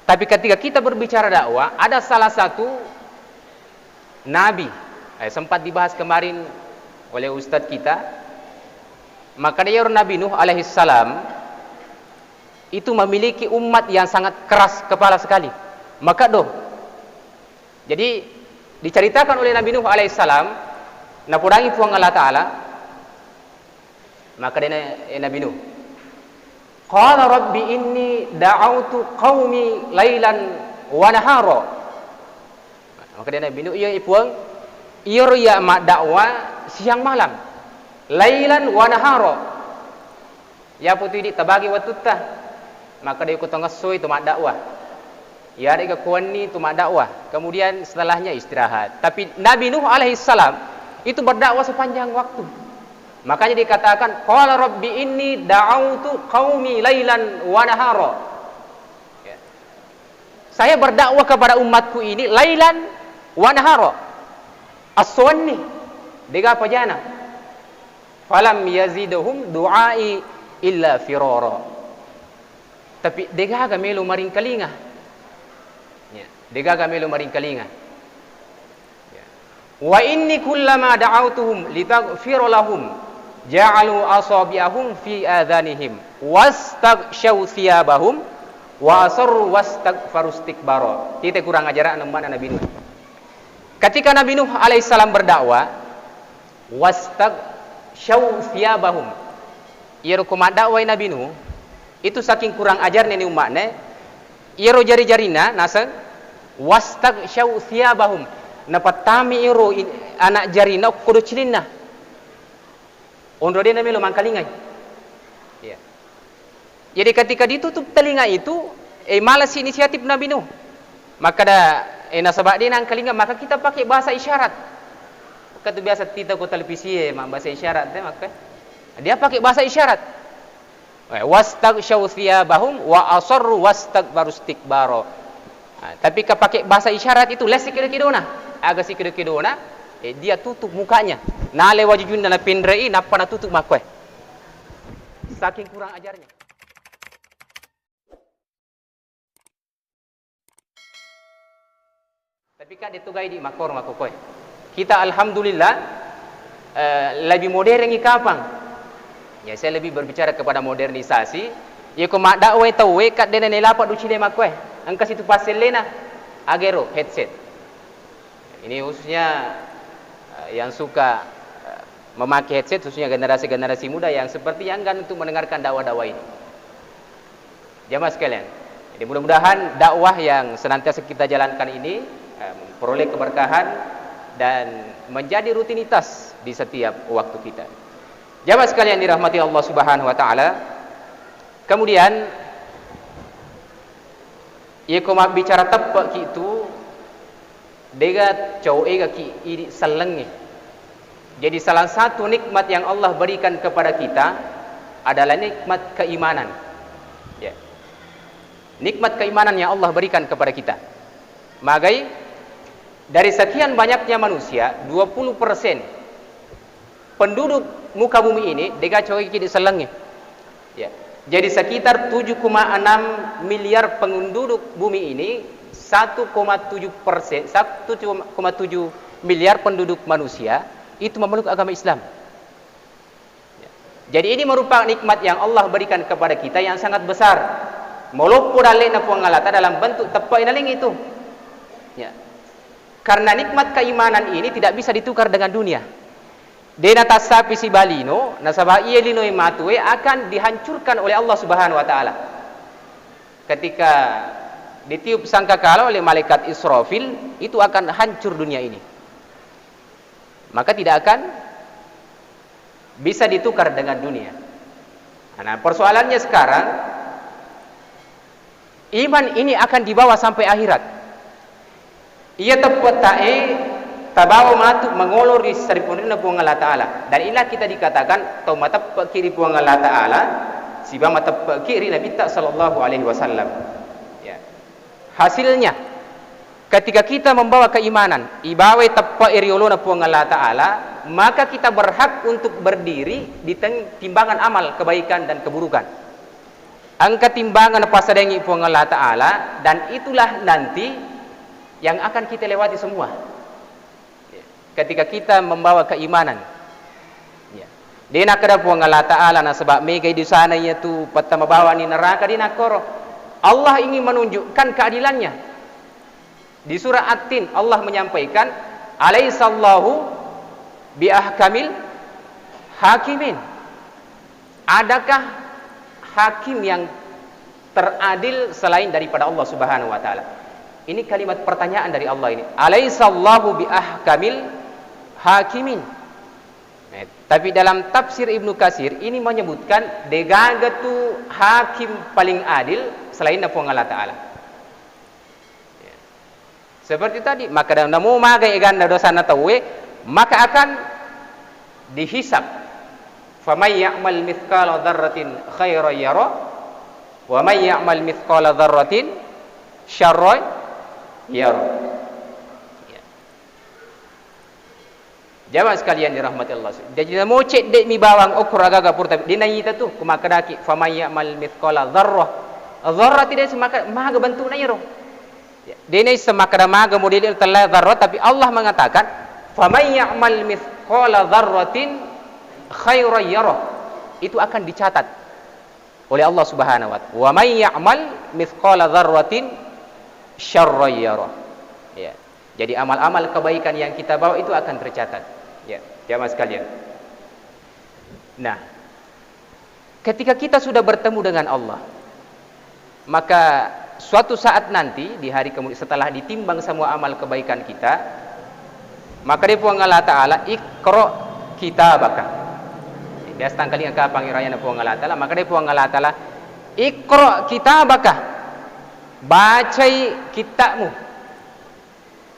Tapi ketika kita berbicara dakwah, ada salah satu nabi, sempat dibahas kemarin oleh ustadz kita, maka dia Nabi Nuh alaihissalam itu memiliki umat yang sangat keras kepala sekali. Maka jadi diceritakan oleh Nabi Nuh alaihissalam napurangi puang Allah Ta'ala, maka dia Nabi Nuh qala rabbi inni da'autu qaumi lailan wa nahara. Maka dia Nabi Nuh iya puang iya mak dakwah siang malam, lailan wa nahara, ya putih di tabagi watutah, maka dia ikut ngesu itu mak dakwah, ya ada kekuani itu mak dakwah, kemudian setelahnya istirahat. Tapi Nabi Nuh alaihissalam itu berdakwah sepanjang waktu. Makanya dikatakan qala rabbi inni da'autu qaumi lailan wa nahara, ya. Saya berdakwah kepada umatku ini lailan wa nahara, as-suwanni dega pajana, falam yazidhum du'ai illa firara. Tapi dega ga melu maring kalinga, ya, dega ga melu maring kalinga, ya. Wa inni kullama da'autuhum litaghfira lahum ja'alu asabi'ahum fi adhanihim wastaghshaw thiyabahum wa asarru wastaghfaru istikbara. Kita kurang ajaran mana Nabi Nuh. Ketika Nabi Nuh alaihissalam berdakwah, wastaghshaw thiyabahum, ieu kumaha dakwah Nabi Nuh itu saking kurang ajarnya ni umatnya, ieu jari-jarina naseng wastaghshaw thiyabahum, napatami ieu anak jarina kudu cilinna ondo dia namelo mangkalingai, ya. Jadi ketika ditutup telinga itu malas inisiatif Nabi Nuh, maka ada nasabak dia nang kalinga, maka kita pakai bahasa isyarat. Kata biasa kita ko televisi bahasa isyarat maka dia pakai bahasa isyarat. Wastaghshaw thiyabahum wa asarru wastaghbaru istikbara. Tapi kalau pakai bahasa isyarat itu les sikidona, agak sikidona, dia tutup mukanya. Nale wajujun dalam pendrai napa na tutup makwe. Saking kurang ajarnya. Tapi kan ditugai di makor makokoy. Kita alhamdulillah lebih modern ni kapang. Ya, saya lebih berbicara kepada modernisasi. Ya ko mak dakwah tahu kat dena ne lapak du cile makwe. Angkas itu pasel lena agero headset. Ini khususnya yang suka memakai headset, khususnya generasi-generasi muda yang seperti yang enggan untuk mendengarkan dakwah-dakwah ini. Jamaah sekalian, jadi mudah-mudahan dakwah yang senantiasa kita jalankan ini memperoleh keberkahan dan menjadi rutinitas di setiap waktu kita. Jamaah sekalian dirahmati Allah Subhanahu wa taala. Kemudian ia koma bicara tepak itu dega cowok ega ki iri salengnya. Jadi salah satu nikmat yang Allah berikan kepada kita adalah nikmat keimanan. Ya. Nikmat keimanan yang Allah berikan kepada kita. Magai dari sekian banyaknya manusia, 20% penduduk muka bumi ini dega cowok ki di selengnya. Ya. Jadi sekitar 7,6 miliar penduduk bumi ini, 1,7 miliar penduduk manusia itu memeluk agama Islam. Jadi ini merupakan nikmat yang Allah berikan kepada kita yang sangat besar. Molopo dalena puangalata dalam bentuk tepai naling itu. Ya. Karena nikmat keimanan ini tidak bisa ditukar dengan dunia. Dena tasapi si balino, nasabah iye lino matue akan dihancurkan oleh Allah Subhanahu wa taala. Ketika ditiup sangkakala oleh malaikat Israfil, itu akan hancur dunia ini. Maka tidak akan bisa ditukar dengan dunia. Nah, persoalannya sekarang, iman ini akan dibawa sampai akhirat. Ia tepat tabawa matu mengolor di saripurna puang Allah Ta'ala. Dan inilah kita dikatakan tau mata kiri puang Allah Ta'ala, siba mata kiri Nabi sallallahu alaihi wasallam. Ya. Hasilnya ketika kita membawa keimanan, ibawe tepa iriolona puang Allah Ta'ala, maka kita berhak untuk berdiri di timbangan amal kebaikan dan keburukan. angka timbangan pasadengi puang Allah Ta'ala, dan itulah nanti yang akan kita lewati semua ketika kita membawa keimanan. Dia nak kada puang Allah Ta'ala na sebab mega di sana itu pertama bawa ni neraka di nakoro. Allah ingin menunjukkan keadilannya. Di surah At-Tin Allah menyampaikan, alaihissallahu biahkamil hakimin. Adakah hakim yang teradil selain daripada Allah Subhanahu wa taala? Ini kalimat pertanyaan dari Allah ini. Alaihissallahu biahkamil hakimin. Tapi dalam tafsir Ibnu Katsir ini menyebutkan degaga tu hakim paling adil selain Allah Ta'ala. Seperti tadi, maka dalam namu magai ganda dosa na tawe, maka akan dihisab. Faman ya'mal mithqala dzarratin khairan yara wa man ya'mal mithqala dzarratin syarran yara. Jamaah sekalian dirahmati Allah. Jadi mau cek dek mi bawang ukur agaga purta dinayita tu kumakadaki faman ya'mal mithqala dzarrah. Dzarrah tidak semaka maga bentuk na yero. Dinai semakada maga model telah dzarrah, tapi Allah mengatakan faman ya'mal mithqala dzarratin khairan yara. Itu akan dicatat oleh Allah Subhanahu wa taala. Wa may ya'mal mithqala dzarratin syarran yara. Ya. Jadi amal-amal kebaikan yang kita bawa itu akan tercatat. Ya, jamaah sekalian. Nah, ketika kita sudah bertemu dengan Allah, maka suatu saat nanti di hari kemudian setelah ditimbang semua amal kebaikan kita, maka dia puang Allah Ta'ala ikra kitabaka. Dia setang kali angka pangiraya puang Allah Ta'ala, maka dia puang Allah Ta'ala ikra kitabaka. Bacai kitabmu.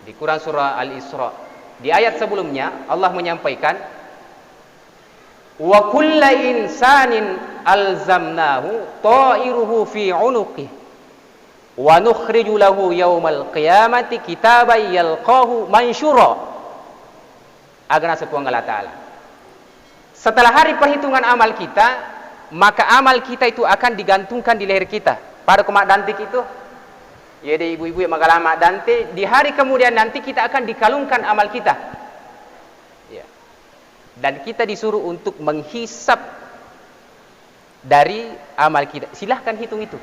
Di Quran surah Al-Isra di ayat sebelumnya Allah menyampaikan wa kullu insanin alzamnahu ta'iruhu fi 'unuqihi wa nukhriju lahu yaumal qiyamati kitaban yalqahu mansyura. Agana sepuang Allah Ta'ala. Setelah hari perhitungan amal kita, maka amal kita itu akan digantungkan di leher kita. Pada kumak dantik itu, ya deh ibu-ibu yang magalama dante, di hari kemudian nanti kita akan dikalungkan amal kita. Ya. Dan kita disuruh untuk menghisap dari amal kita. Silahkan hitung itu.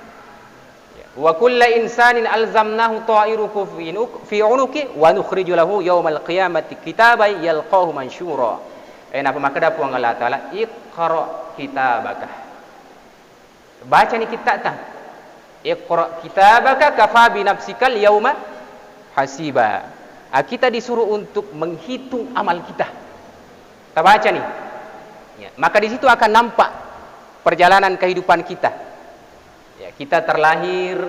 Ya. Wa kullu insanin alzamnahu ta'iruhu fi 'unuqi wa nukhriju lahu yaumal qiyamati kitaban yalqahu mansyura. Napa maka da puang Allah Ta'ala iqra kitabaka. Baca ni kitab tah. Iqra kitabaka kafa bi nafsikal yauma hasiba. Kita disuruh untuk menghitung amal kita. Kita baca nih. Ya, maka di situ akan nampak perjalanan kehidupan kita. Ya, kita terlahir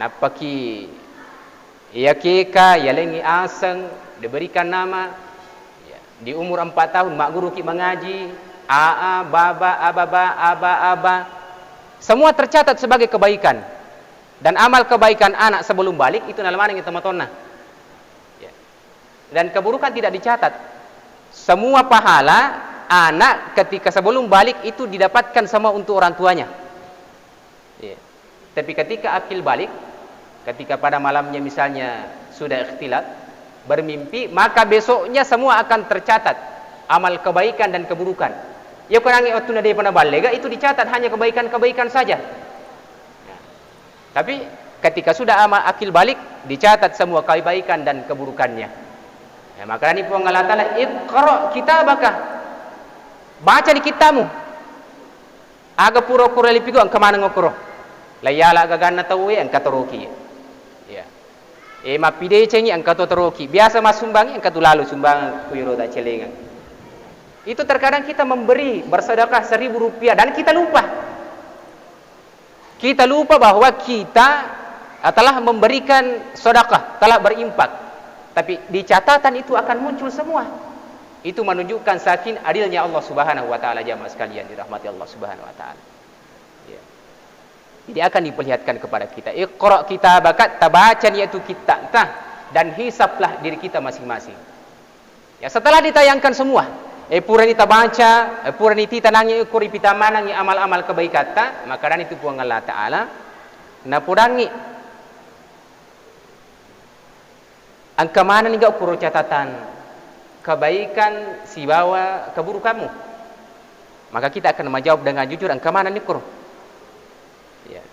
napaki ya keka ya lengi aseng diberikan nama ya, di umur 4 tahun mak guru ki mengaji aa baba ababa aba aba. Semua tercatat sebagai kebaikan. Dan amal kebaikan anak sebelum balik itu nalaman yang tematona. Ya. Dan keburukan tidak dicatat. Semua pahala anak ketika sebelum balik itu didapatkan sama untuk orang tuanya. Ya. Tapi ketika akil balik, ketika pada malamnya misalnya sudah ikhtilat, bermimpi, maka besoknya semua akan tercatat amal kebaikan dan keburukan. Ya kurang waktu nade pernah balega itu dicatat hanya kebaikan-kebaikan saja. Ya. Tapi ketika sudah amal akil balik dicatat semua kebaikan dan keburukannya. Ya, maka ini puang Allah Ta'ala iqra kitabaka. Baca di kitabmu. Aga pura-pura lipigo ang kamana ngokoro. Layala gagana tawe ang katoroki. Ya. Mapide cengi ang katotoroki. Biasa masumbangi ang katulalu sumbang kuyuro da celengan. Itu terkadang kita memberi bersedekah 1.000 rupiah dan kita lupa. Kita lupa bahwa kita telah memberikan sedekah, telah berimpak. Tapi di catatan itu akan muncul semua. Itu menunjukkan saking adilnya Allah Subhanahu wa taala jamaah sekalian dirahmati Allah Subhanahu wa taala. Ya. Jadi akan diperlihatkan kepada kita. Iqra kitabaka, tabacan yaitu kita dan hisaplah diri kita masing-masing. Ya, setelah ditayangkan semua pura ni tabaca, pura ni tita nangi ukuri pitamanang amal-amal kebaikan ta, maka dan itu puang Allah Ta'ala na purangi angka mana ni gak ukur catatan kebaikan si bawa keburukanmu, maka kita akan menjawab dengan jujur angka mana ni ukur ya.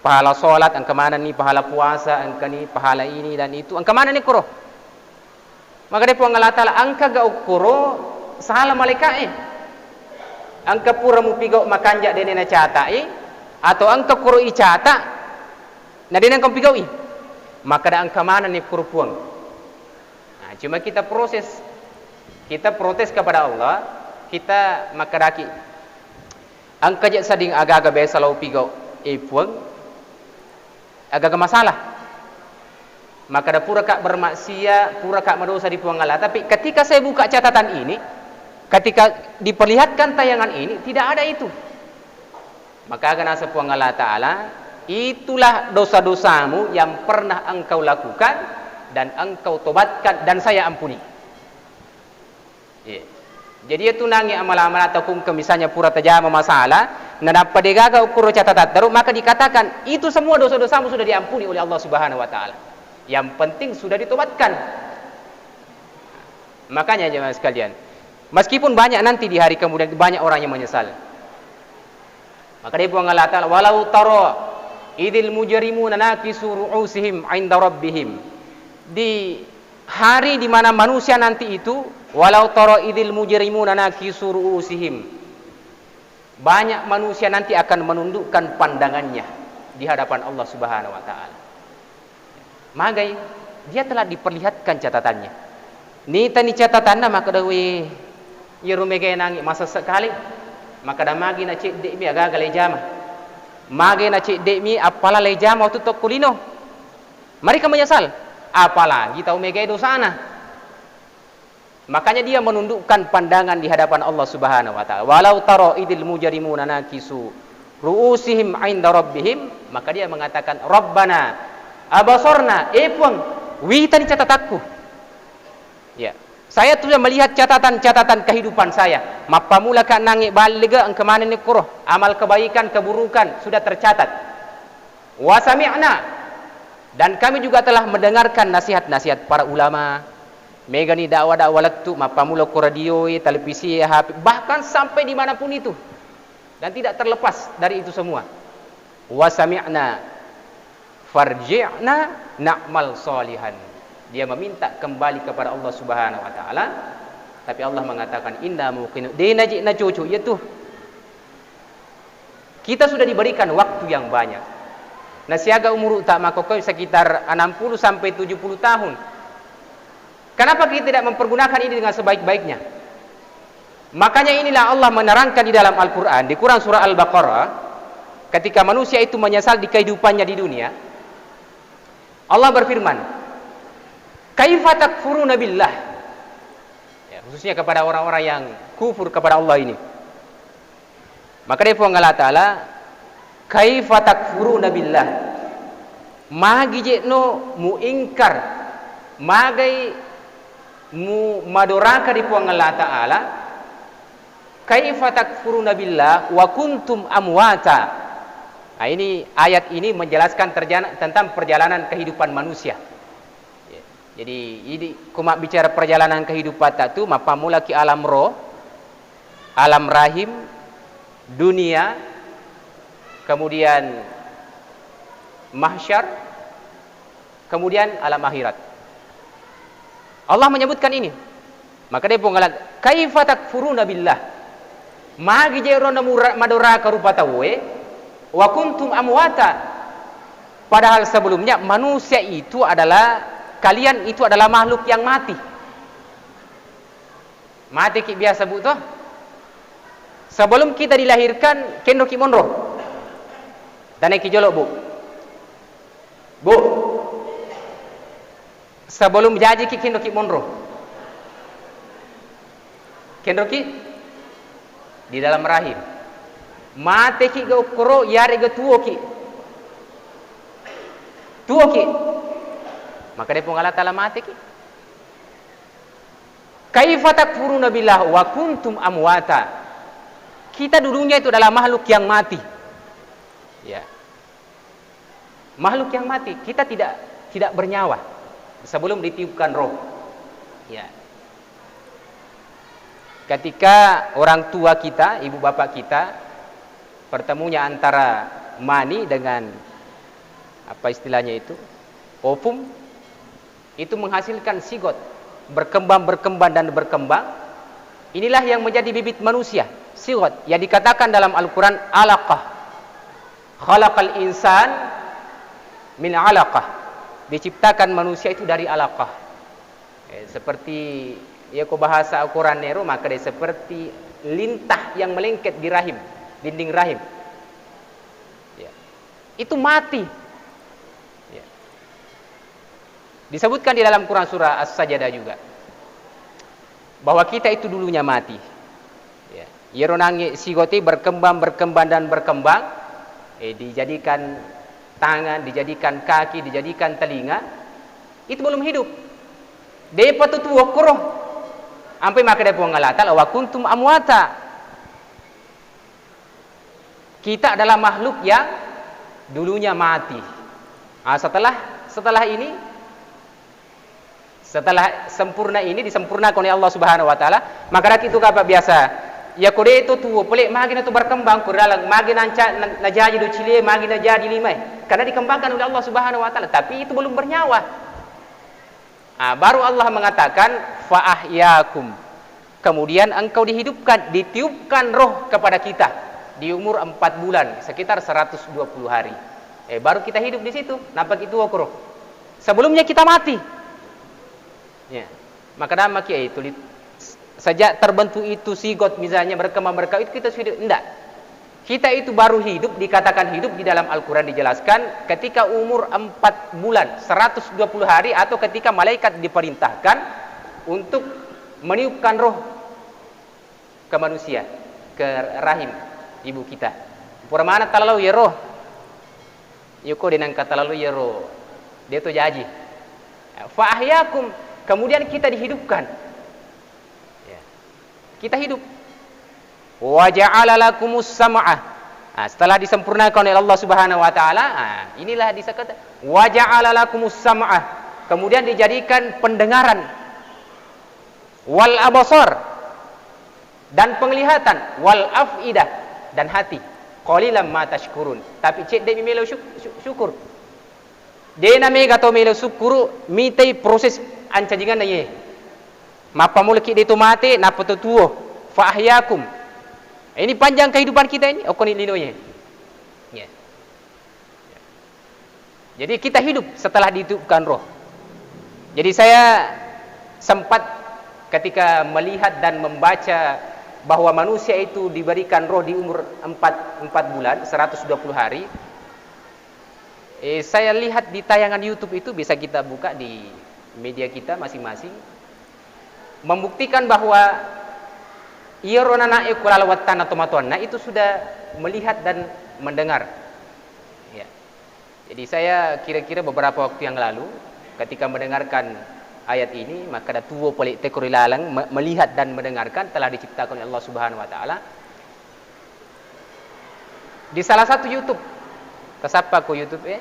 Pahala solat angka mana ni, pahala puasa angka ni, pahala ini dan itu angka mana ni ukur, maka dia puang Allah Ta'ala angka gak ukur salah malaikat angka pura mu pigau makanja dene na cata atau angka kuro i cata na dene kau pigau maka da angka mana ni kuro puang. Nah, cuma kita protes kepada Allah, kita makadaki angka je sading aga-aga biasa lau pigau puang aga-aga masalah, maka da pura kak bermaksiat, pura kak mendosa di puang Allah. Tapi ketika saya buka catatan ini, ketika diperlihatkan tayangan ini, tidak ada itu. Maka akan asa puang Allah Ta'ala, itulah dosa-dosamu yang pernah engkau lakukan dan engkau tobatkan dan saya ampuni. Yeah. Jadi itu nangi amal-amal ataupun misalnya pura terjama masalah, napa degaga ukur catatan taruh, maka dikatakan itu semua dosa-dosamu sudah diampuni oleh Allah Subhanahu Wa Ta'ala. Yang penting sudah ditobatkan. Makanya jemaah sekalian, meskipun banyak nanti di hari kemudian banyak orang yang menyesal, maka dia buang Allah Ta'ala walau tara idil mujrimuna nakisu ru'usihim 'inda rabbihim, di hari di mana manusia nanti itu walau tara idil mujrimuna nakisu ru'usihim, banyak manusia nanti akan menundukkan pandangannya di hadapan Allah Subhanahu Wa Ta'ala. Maka dia telah diperlihatkan catatannya. Ni tani catatanna maka dawi ya rumege nangi masa sekali, maka dah magi na cik dek mi aga lejama, magi na cik dek mi apala lejama waktu tok kulino, mereka menyesal apalagi tahu mege dosana. Makanya dia menundukkan pandangan di hadapan Allah Subhanahu Wa Ta'ala. Walau tara idil mujrimuna nakisu ru'usihim 'inda rabbihim, maka dia mengatakan Rabbana abasarna puang wi tadi catatanku ya, saya sudah melihat catatan-catatan kehidupan saya, mapa mula ka nangi balega ang kemana ni kuroh, amal kebaikan keburukan sudah tercatat. Wa sami'na, dan kami juga telah mendengarkan nasihat-nasihat para ulama, mega ni dakwah-dakwah lektu mapa mula ku radio, televisi, HP, bahkan sampai dimanapun itu, dan tidak terlepas dari itu semua. Wa sami'na farji'na na'mal salihan, dia meminta kembali kepada Allah Subhanahu Wa Ta'ala, tapi Allah mengatakan inna muqinu dina jina cucu, yaitu kita sudah diberikan waktu yang banyak. Nasiaga umur tak makokoi sekitar 60 sampai 70 tahun. Kenapa kita tidak mempergunakan ini dengan sebaik-baiknya? Makanya inilah Allah menerangkan di dalam Al-Quran, di Quran surah Al-Baqarah, ketika manusia itu menyesal di kehidupannya di dunia, Allah berfirman, kaifa takfuruna billah, ya, khususnya kepada orang-orang yang kufur kepada Allah ini. Maka dia pun Allah Ta'ala, kaifa takfuruna billah, magi jekno mu ingkar, magai mu madoraka di puang Allah Ta'ala, kaifa takfuruna billah wa kuntum amwata. Nah, ini ayat ini menjelaskan tentang perjalanan kehidupan manusia. Jadi ini kuma bicara perjalanan kehidupan itu mapa mula ki alam roh, alam rahim, dunia, kemudian mahsyar, kemudian alam akhirat. Allah menyebutkan ini. Maka dia pun ngalat kaifa takfuruna billah, magi jero madora karupatawe wa kuntum amwata, padahal sebelumnya manusia itu adalah, kalian itu adalah makhluk yang mati. Mati ki biasa bu toh. Sebelum kita dilahirkan kendo ki monro. Dan ki jolok bu. Bu. Sebelum jadi ki kendo ki monro. Kendo ki di dalam rahim. Mate ki ga ukro yare ga tuo ki. Tuo ki. Maka dia pun Allah Ta'ala mate ki. Kaifa takfuruna billah wa kuntum amwata. Kita dulunya itu adalah makhluk yang mati. Ya. Makhluk yang mati, kita tidak bernyawa sebelum ditiupkan roh. Ya. Ketika orang tua kita, ibu bapak kita, pertemunya antara mani dengan apa istilahnya itu, ovum, itu menghasilkan sigot, berkembang dan berkembang. Inilah yang menjadi bibit manusia, sigot, yang dikatakan dalam Al-Quran alaqah. Khalaqal insan min alaqah. Diciptakan manusia itu dari alaqah. Seperti ya ko bahasa Al-Quran nero, maka dia seperti lintah yang melengket di rahim, dinding rahim. Ya. Itu mati. Ya. Disebutkan di dalam Quran surah As-Sajdah juga bahwa kita itu dulunya mati. Ya. Yeronangi sigoti berkembang dan berkembang. Dijadikan tangan, dijadikan kaki, dijadikan telinga. Itu belum hidup. Dia patut wakroh. Ampai maka dia pengalatan wa kuntum amwata. Kita adalah makhluk yang dulunya mati. Setelah ini, setelah sempurna ini disempurnakan oleh Allah Subhanahu wa taala, maka itu apa biasa? Ya kode itu tuh pelik magina itu berkembang kurang magina najaji do cile magina jadi limai karena dikembangkan oleh Allah Subhanahu wa taala, tapi itu belum bernyawa. Baru Allah mengatakan fa ahyakum, kemudian engkau dihidupkan, ditiupkan roh kepada kita di umur 4 bulan, sekitar 120 hari. Baru kita hidup di situ, nampak itu roh. Sebelumnya kita mati. Ya. Maka nama kia itu sejak terbentuk itu sigot misalnya berkembang itu kita sudah hidup. Enggak. Kita itu baru hidup, dikatakan hidup di dalam Al-Quran dijelaskan ketika umur 4 bulan 120 hari atau ketika malaikat diperintahkan untuk meniupkan roh ke manusia, ke rahim ibu kita. Pura mana talalu ya roh. Yuko dengan kata lalu ya roh. Dia tu jaji. Fa ahyakum, kemudian kita dihidupkan. Ya. Kita hidup. Wa ja'ala lakumus sam'ah. Setelah disempurnakan oleh Allah Subhanahu wa taala, inilah disebut wa ja'ala lakumus sam'ah. Kemudian dijadikan pendengaran, wal absar, dan penglihatan, wal afidah, dan hati. Qalilan ma tashkurun. Tapi cek dia melo syukur. Dia namanya gato melo syukuru mitai proses ancajangan na ye. Mapa mulki dia tu mati na petutuo fa ahyakum. Ini panjang kehidupan kita ini, okoni linoye. Ya. Jadi kita hidup setelah ditiupkan roh. Jadi saya sempat ketika melihat dan membaca bahwa manusia itu diberikan roh di umur 4 bulan, 120 hari. Saya lihat di tayangan YouTube itu, bisa kita buka di media kita masing-masing, membuktikan bahwa Ironana ekulawatan atau matuanna itu sudah melihat dan mendengar. Ya. Jadi saya kira-kira beberapa waktu yang lalu ketika mendengarkan ayat ini, maka ada tuwo pelik tekurilalang melihat dan mendengarkan telah diciptakan oleh Allah Subhanahu wa taala. Di salah satu YouTube, kesapa ko YouTube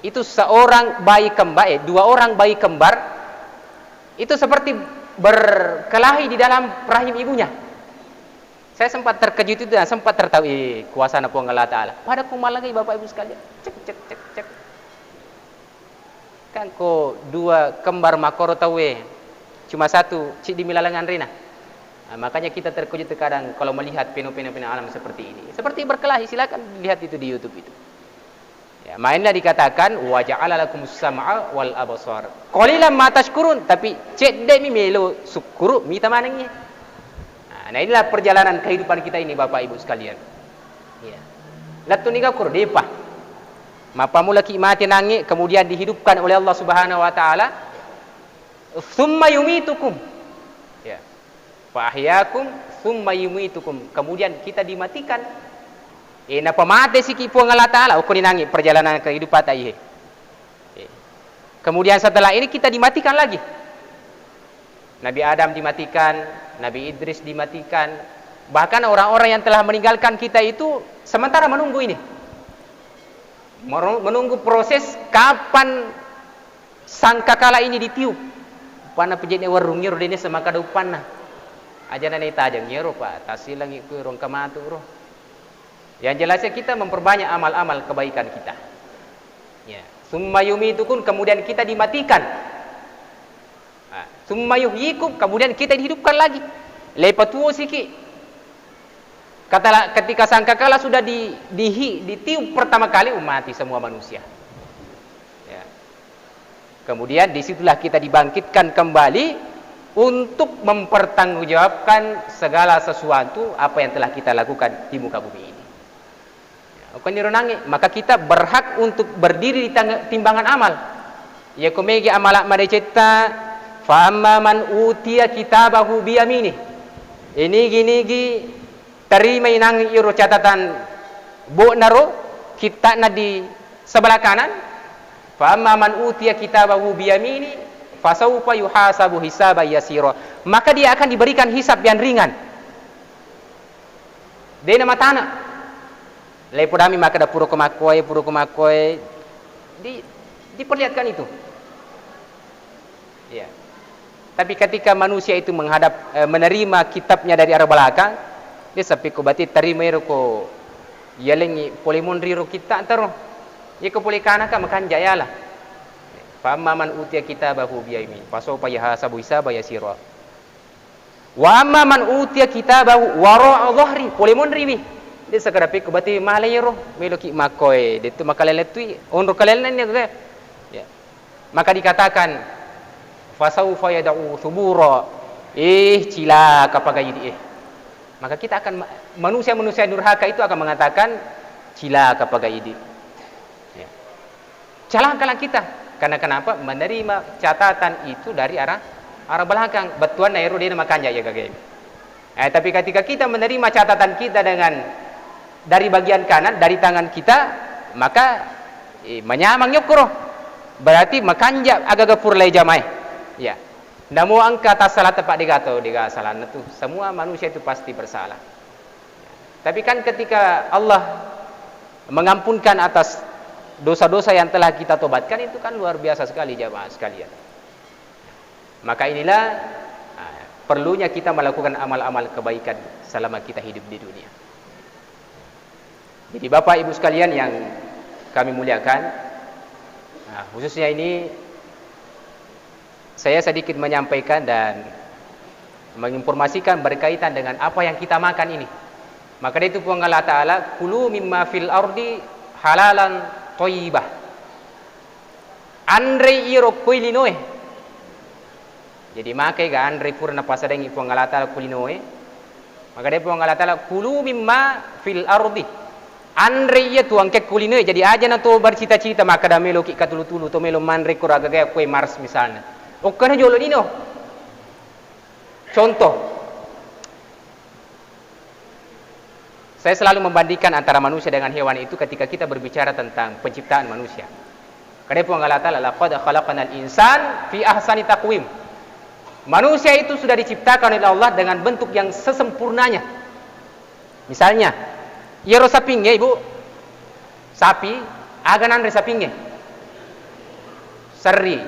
itu seorang bayi kembar, dua orang bayi kembar itu seperti berkelahi di dalam rahim ibunya. Saya sempat terkejut itu dan sempat tertawa, kuasa na Allah Ta'ala. Pada kumalagi Bapak Ibu sekalian. Cek. Kan ko dua kembar makoro tawe. Cuma satu, cik di milalangan rina. Makanya kita terkejut terkadang kalau melihat fenomena alam seperti ini. Seperti berkelahi, silakan lihat itu di YouTube itu. Ya, mainlah dikatakan wa ja'ala lakumus sam'a wal absar. Qalilan ma tashkurun, tapi cek demi melo syukuru mita manangnya. Nah, inilah perjalanan kehidupan kita ini Bapak Ibu sekalian. Ya. Latu niga kurdepa. Mapa mula ki mati nangi kemudian dihidupkan oleh Allah Subhanahu wa taala. Tsumma yumitukum. Ya. Fa ahyakum tsumma yumitukum. Kemudian kita dimatikan. Napa mate si ki puang Allah taala ukuni nangi perjalanan kehidupan taihe. Kemudian setelah ini kita dimatikan lagi. Nabi Adam dimatikan, Nabi Idris dimatikan. Bahkan orang-orang yang telah meninggalkan kita itu sementara menunggu ini. Menunggu proses kapan sangkakala ini ditiup. Pana pejene warung nyiro dene semaka depanna. Aja nane tajang nyiro Pak, tasilang iku rong kamatu roh. Yang jelasnya kita memperbanyak amal-amal kebaikan kita. Ya, summa yumitukun, kemudian kita dimatikan. Summa yuhyikum, kemudian kita dihidupkan lagi. Lepatuo siki. Ketika sangkakala sudah ditiup pertama kali, mati semua manusia. Ya. Kemudian disitulah kita dibangkitkan kembali untuk mempertanggungjawabkan segala sesuatu apa yang telah kita lakukan di muka bumi ini. Maka kita berhak untuk berdiri di timbangan amal. Ya kumegi amalak madecetta fa amma man utiya kitabahu biyamini. Ini gini terima inang iro catatan bo naro kita na di sebelah kanan. Fa amma man utiya kitabahu biyamini fasawfa yuhasabu hisaban yasira. Maka dia akan diberikan hisab yang ringan. Dena matana. Lepodami maka ada puro kemakoy diperlihatkan itu. Ya. Tapi ketika manusia itu menerima kitabnya dari arah belakang, dia sampai ko bati terima ko yalengi polemon riro kita antaro. Ya ko boleh kana ka makan jayalah. Fa amma man utiya kitabahu biyamin fasawfa yahasabu hisaban yasira. Wa amma man utiya kitabahu wara'a dhahri polemon riwi. Dia sekadar pikir berarti malayro meloki makoy itu makaletui onro kalelan ya. Ya. Maka dikatakan fasaufa yad'u thubura cilaka pagayidi maka kita akan manusia-manusia durhaka itu akan mengatakan cilaka pagayidi. Ya. Celakalah kita karena kenapa menerima catatan itu dari arah belakang betuan nairo dia makanya ya gagay. Tapi ketika kita menerima catatan kita dari bagian kanan, dari tangan kita, maka menyamang nyokro. Berarti makanja agak purlai jamai. Ya. Namu angka tak salah tepat digato salah itu. Semua manusia itu pasti bersalah. Ya. Tapi kan ketika Allah mengampunkan atas dosa-dosa yang telah kita tobatkan itu kan luar biasa sekali jamaah sekalian. Maka inilah perlunya kita melakukan amal-amal kebaikan selama kita hidup di dunia. Jadi Bapak Ibu sekalian yang kami muliakan, khususnya ini saya sedikit menyampaikan dan menginformasikan berkaitan dengan apa yang kita makan ini. Maka itu pun Allah Ta'ala, kulu mimma fil ardi halalan thayyibah. Andre iro kuilinoe. Jadi makai ga andre purna pasadengi pun Allah Ta'ala kulinoe. Maka dia pun Allah Ta'ala, kulu mimma fil ardi. Andre iya tuang ke kulino jadi aja na to bercita-cita maka da melo ki katulu-tulu to melo manre ko raga kaya kue Mars misalnya. Okkana jolo dino. Contoh. Saya selalu membandingkan antara manusia dengan hewan itu ketika kita berbicara tentang penciptaan manusia. Karena pun Allah Ta'ala laqad khalaqnal insan fi ahsani taqwim. Manusia itu sudah diciptakan oleh Allah dengan bentuk yang sesempurnanya. Misalnya yero sapingnya ibu sapi aganan re sapingnya seri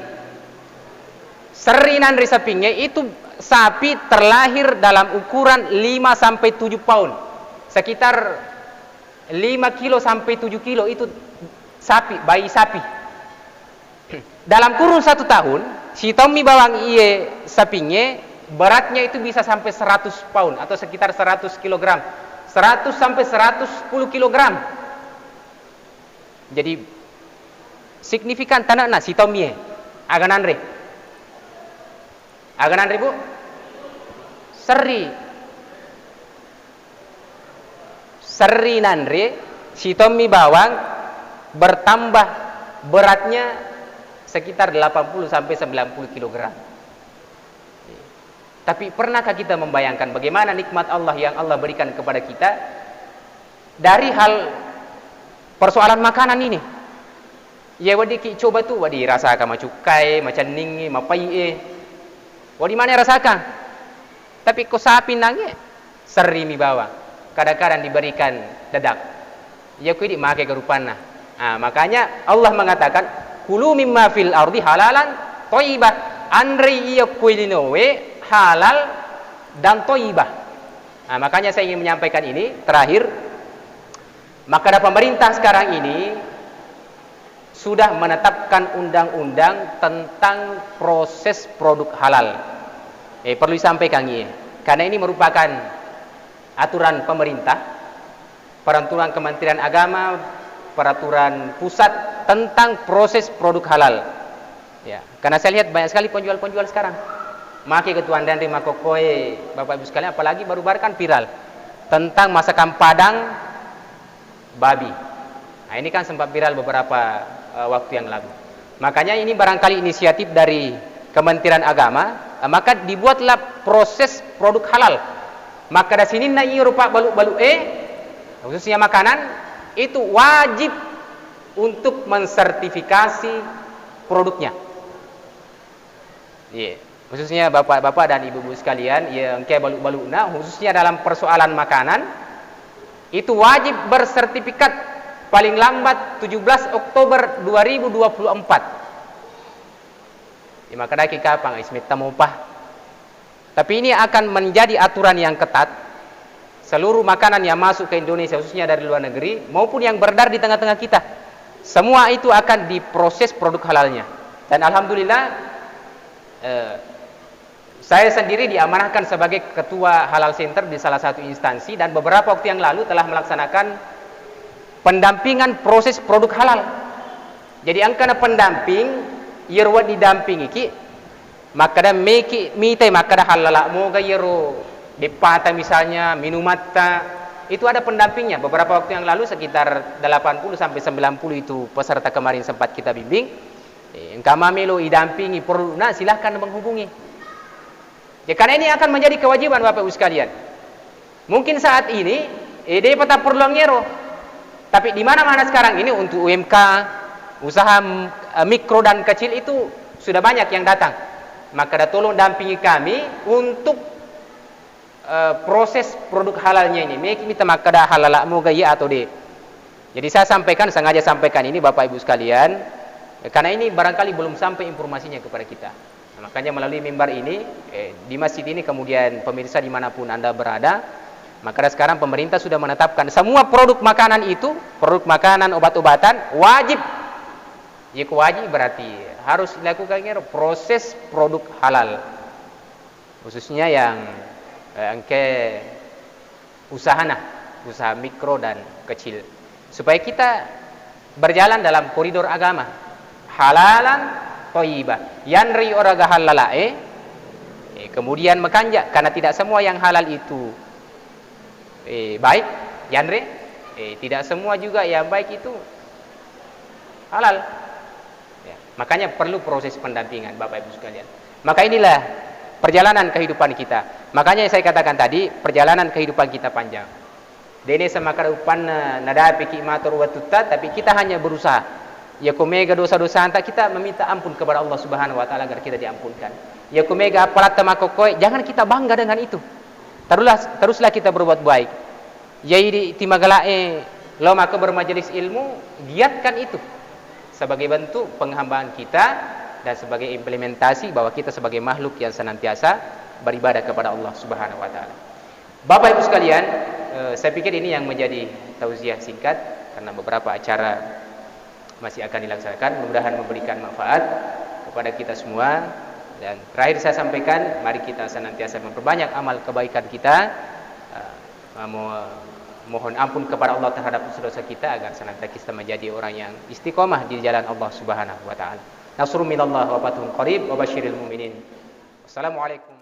nan re sapingnya itu sapi terlahir dalam ukuran 5 sampai 7 pound sekitar 5 kilo sampai 7 kilo itu sapi bayi sapi dalam kurun 1 tahun si Tommy bawang iye sapingnya beratnya itu bisa sampai 100 pound atau sekitar 100 kilogram 100 sampai 110 kilogram. Jadi signifikan tanah na si Tomie. Aganan re bu. Seri nanre si Tommy bawang bertambah beratnya sekitar 80 sampai 90 kilogram. Tapi pernahkah kita membayangkan bagaimana nikmat Allah yang Allah berikan kepada kita dari hal persoalan makanan ini? Ya wadi ki coba tu wadi rasa ka macukai, macam ningi, mapai Oh, di mana rasakan? Tapi kok sapi nangis? Seri mi bawa. Kadang-kadang diberikan dedak. Ya kui dimakai kerupana. Makanya Allah mengatakan, kulu mimma fil ardi halalan thayyibah. Andri iya kui dinowe halal dan thayyibah. Makanya saya ingin menyampaikan ini terakhir. Maka pemerintah sekarang ini sudah menetapkan undang-undang tentang proses produk halal. Perlu disampaikan ini, karena ini merupakan aturan pemerintah, peraturan Kementerian Agama, peraturan pusat tentang proses produk halal. Ya, karena saya lihat banyak sekali penjual-penjual sekarang. Maki ketuan dan terima kokoe, Bapak Ibu sekalian, apalagi baru-baru kan viral tentang masakan Padang babi. Ini kan sempat viral beberapa waktu yang lalu. Makanya ini barangkali inisiatif dari Kementerian Agama, maka dibuatlah proses produk halal. Maka dari sini na rupa balu-balu khususnya makanan itu wajib untuk mensertifikasi produknya. Khususnya bapak-bapak dan ibu-ibu sekalian yang kayak balu-baluna, khususnya dalam persoalan makanan itu wajib bersertifikat paling lambat 17 Oktober 2024. Maka daki kapang ismit tamupah. Tapi ini akan menjadi aturan yang ketat. Seluruh makanan yang masuk ke Indonesia, khususnya dari luar negeri maupun yang beredar di tengah-tengah kita, semua itu akan diproses produk halalnya. Dan alhamdulillah saya sendiri diamanahkan sebagai ketua halal center di salah satu instansi, dan beberapa waktu yang lalu telah melaksanakan pendampingan proses produk halal. Jadi angkana pendamping yerwa didampingi ki maka da meki mite maka da halala mo ga yero depata misalnya minumata itu ada pendampingnya. Beberapa waktu yang lalu sekitar 80 sampai 90 itu peserta kemarin sempat kita bimbing. Kami lo idampingi perlu, nah silahkan menghubungi. Ya, karena ini akan menjadi kewajiban Bapak Ibu sekalian. Mungkin saat ini dia patah perlu ngero. Tapi di mana-mana sekarang ini untuk UMK, usaha mikro dan kecil itu sudah banyak yang datang. Maka tolong dampingi kami untuk proses produk halalnya ini. Kita maka dah halal mau gaya atau de. Jadi saya sengaja sampaikan ini Bapak Ibu sekalian, karena ini barangkali belum sampai informasinya kepada kita. Makanya melalui mimbar ini, di masjid ini, kemudian pemirsa dimanapun Anda berada, maka sekarang pemerintah sudah menetapkan semua produk makanan itu, produk makanan, obat-obatan, wajib. Ya, wajib berarti harus dilakukan proses produk halal. Khususnya yang usaha mikro dan kecil. Supaya kita berjalan dalam koridor agama. Halalan thayyibah, yanri oraga halala kemudian mekanjak, karena tidak semua yang halal itu baik, yanri tidak semua juga yang baik itu halal. Makanya perlu proses pendampingan Bapak Ibu sekalian. Maka inilah perjalanan kehidupan kita. Makanya saya katakan tadi, perjalanan kehidupan kita panjang. Dene semakar upan nada piki matur watutta, tapi kita hanya berusaha. Ya kumega dosa-dosa anta, kita meminta ampun kepada Allah Subhanahu wa taala agar kita diampunkan. Ya kumega apalata makokoi, jangan kita bangga dengan itu. Teruslah kita berbuat baik. Jadi timagalae lo maka bermajelis ilmu, giatkan itu sebagai bentuk penghambaan kita dan sebagai implementasi bahwa kita sebagai makhluk yang senantiasa beribadah kepada Allah Subhanahu wa taala. Bapak Ibu sekalian, saya pikir ini yang menjadi tausiah singkat karena beberapa acara masih akan dilaksanakan, mudah-mudahan memberikan manfaat kepada kita semua. Dan terakhir saya sampaikan, mari kita senantiasa memperbanyak amal kebaikan kita, mohon ampun kepada Allah terhadap dosa-dosa kita agar senantiasa kita menjadi orang yang istiqomah di jalan Allah Subhanahu wa taala. Nasrun minallah wa fathun qarib wa basyiril mu'minin. Wassalamualaikum.